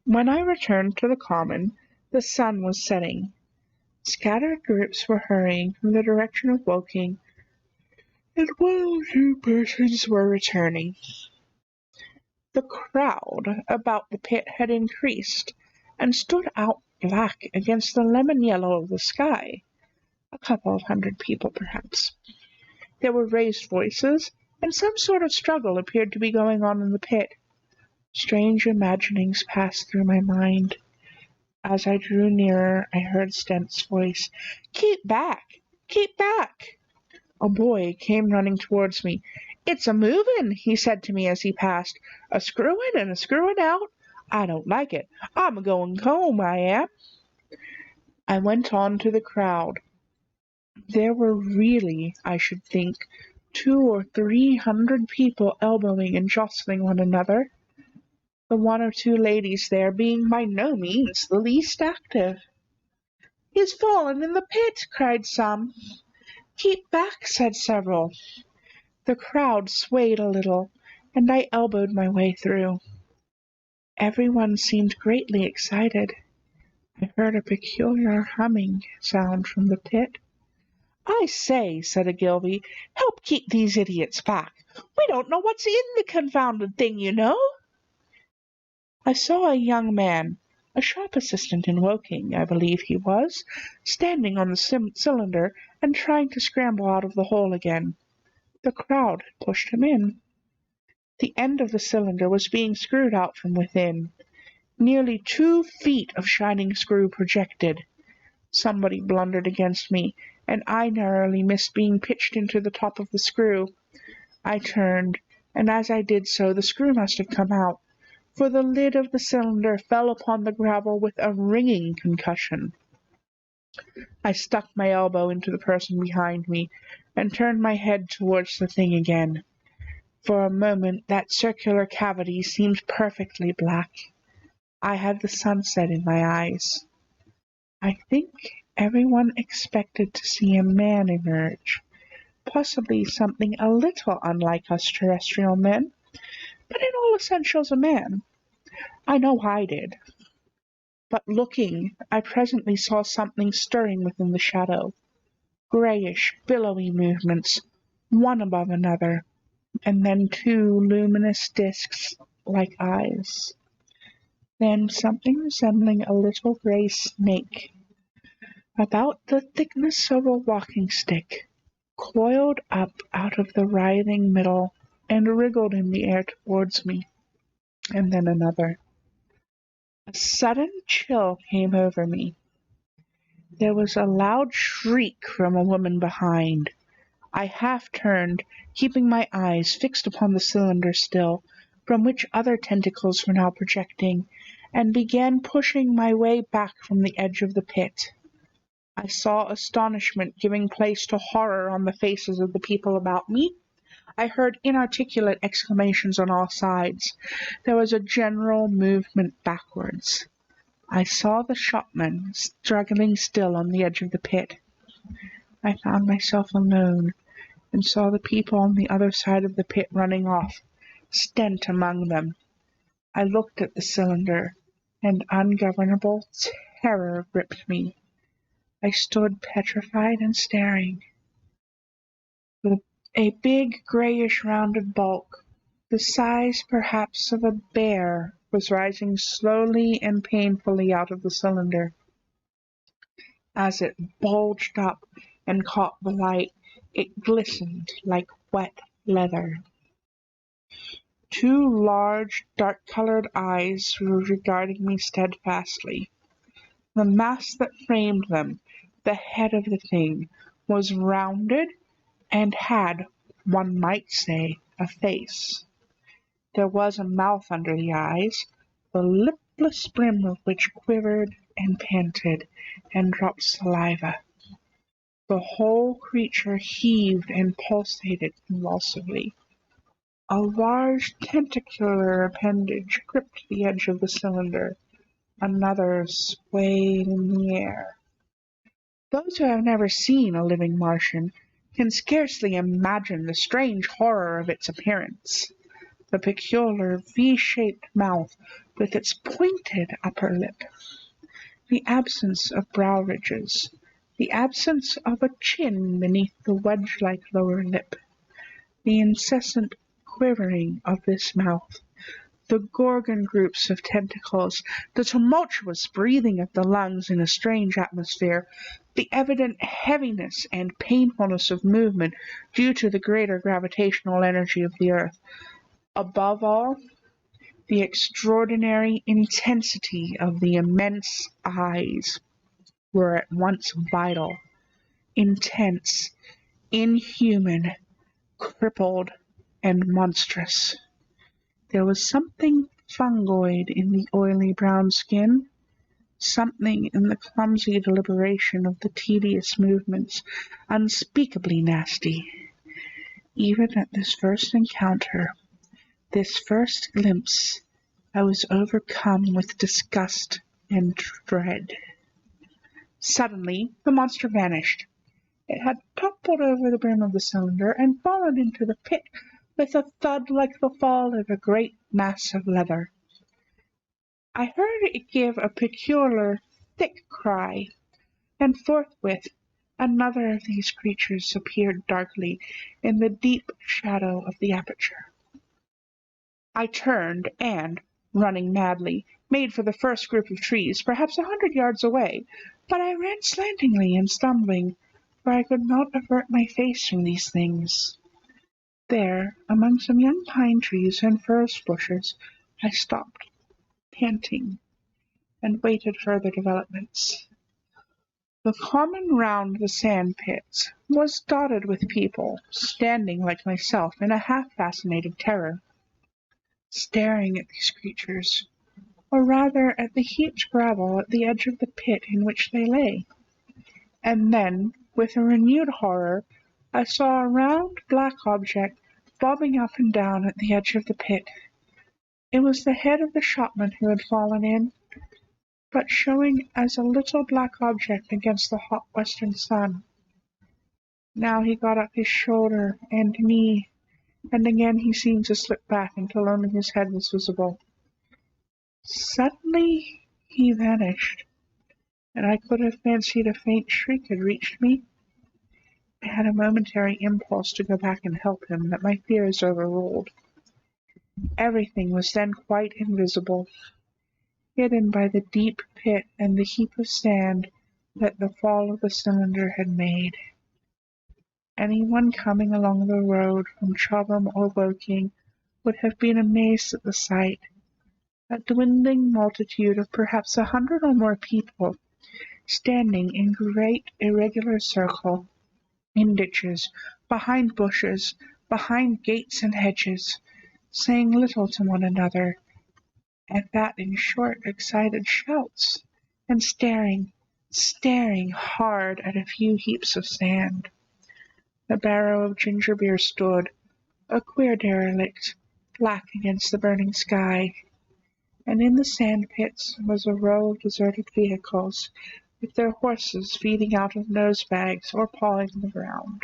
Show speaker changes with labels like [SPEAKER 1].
[SPEAKER 1] When I returned to the common, the sun was setting. Scattered groups were hurrying from the direction of Woking, and one or two persons were returning. The crowd about the pit had increased, and stood out black against the lemon yellow of the sky. A couple of hundred people, perhaps. There were raised voices, and some sort of struggle appeared to be going on in the pit. Strange imaginings passed through my mind. As I drew nearer, I heard Stent's voice. "Keep back! Keep back!" A boy came running towards me. "It's a movin'," he said to me as he passed. "A screwin' and a screwin' out. I don't like it. I'm a-goin' home, I am." I went on to the crowd. There were really, I should think, 200 or 300 people elbowing and jostling one another, the one or two ladies there being by no means the least active. "He's fallen in the pit!" cried some. "Keep back!" said several. The crowd swayed a little, and I elbowed my way through. Everyone seemed greatly excited. I heard a peculiar humming sound from the pit. "I say," said a Gilby, "help keep these idiots back. We don't know what's in the confounded thing, you know." I saw a young man, a shop assistant in Woking, I believe he was, standing on the cylinder and trying to scramble out of the hole again. The crowd had pushed him in. The end of the cylinder was being screwed out from within. Nearly 2 feet of shining screw projected. Somebody blundered against me, and I narrowly missed being pitched into the top of the screw. I turned, and as I did so the screw must have come out, for the lid of the cylinder fell upon the gravel with a ringing concussion. I stuck my elbow into the person behind me, and turned my head towards the thing again. For a moment that circular cavity seemed perfectly black. I had the sunset in my eyes. I think everyone expected to see a man emerge, possibly something a little unlike us terrestrial men, but in all essentials a man. I know I did. But looking, I presently saw something stirring within the shadow. Greyish, billowy movements, one above another, and then 2 luminous discs like eyes. Then something resembling a little grey snake, about the thickness of a walking stick, coiled up out of the writhing middle and wriggled in the air towards me, and then another. A sudden chill came over me. There was a loud shriek from a woman behind. I half turned, keeping my eyes fixed upon the cylinder still, from which other tentacles were now projecting, and began pushing my way back from the edge of the pit. I saw astonishment giving place to horror on the faces of the people about me. I heard inarticulate exclamations on all sides. There was a general movement backwards. I saw the shopman struggling still on the edge of the pit. I found myself alone, and saw the people on the other side of the pit running off, Stent among them. I looked at the cylinder, and ungovernable terror gripped me. I stood petrified and staring. A big greyish rounded bulk, the size perhaps of a bear, was rising slowly and painfully out of the cylinder. As it bulged up and caught the light, it glistened like wet leather. 2 large, dark-colored eyes were regarding me steadfastly. The mask that framed them, the head of the thing, was rounded and had, one might say, a face. There was a mouth under the eyes, the lipless brim of which quivered and panted and dropped saliva. The whole creature heaved and pulsated convulsively. A large tentacular appendage gripped the edge of the cylinder. Another swayed in the air. Those who have never seen a living Martian can scarcely imagine the strange horror of its appearance. The peculiar V-shaped mouth with its pointed upper lip, the absence of brow ridges, the absence of a chin beneath the wedge-like lower lip, the incessant quivering of this mouth, the gorgon groups of tentacles, the tumultuous breathing of the lungs in a strange atmosphere, the evident heaviness and painfulness of movement due to the greater gravitational energy of the earth. Above all, the extraordinary intensity of the immense eyes were at once vital, intense, inhuman, crippled, and monstrous. There was something fungoid in the oily brown skin, something in the clumsy deliberation of the tedious movements, unspeakably nasty. Even at this first encounter, this first glimpse, I was overcome with disgust and dread. Suddenly the monster vanished. It had toppled over the brim of the cylinder and fallen into the pit with a thud like the fall of a great mass of leather. I heard it give a peculiar, thick cry, and forthwith another of these creatures appeared darkly in the deep shadow of the aperture. I turned and, running madly, made for the first group of trees, perhaps 100 yards away, but I ran slantingly and stumbling, for I could not avert my face from these things. There, among some young pine trees and furze bushes, I stopped, panting, and waited further developments. The common round the sand pits was dotted with people, standing like myself in a half-fascinated terror, staring at these creatures, or rather at the heaped gravel at the edge of the pit in which they lay. And then, with a renewed horror, I saw a round black object bobbing up and down at the edge of the pit. It was the head of the shopman who had fallen in, but showing as a little black object against the hot western sun. Now he got up his shoulder and knee, and again he seemed to slip back until only his head was visible. Suddenly he vanished, and I could have fancied a faint shriek had reached me. I had a momentary impulse to go back and help him, but my fears overruled. Everything was then quite invisible, hidden by the deep pit and the heap of sand that the fall of the cylinder had made. Anyone coming along the road from Chobham or Woking would have been amazed at the sight. A dwindling multitude of perhaps 100 or more people, standing in great irregular circle, in ditches, behind bushes, behind gates and hedges, saying little to one another, and that in short, excited shouts, and staring hard at a few heaps of sand. The barrow of ginger beer stood, a queer derelict, black against the burning sky, and in the sand pits was a row of deserted vehicles, with their horses feeding out of nose bags or pawing the ground.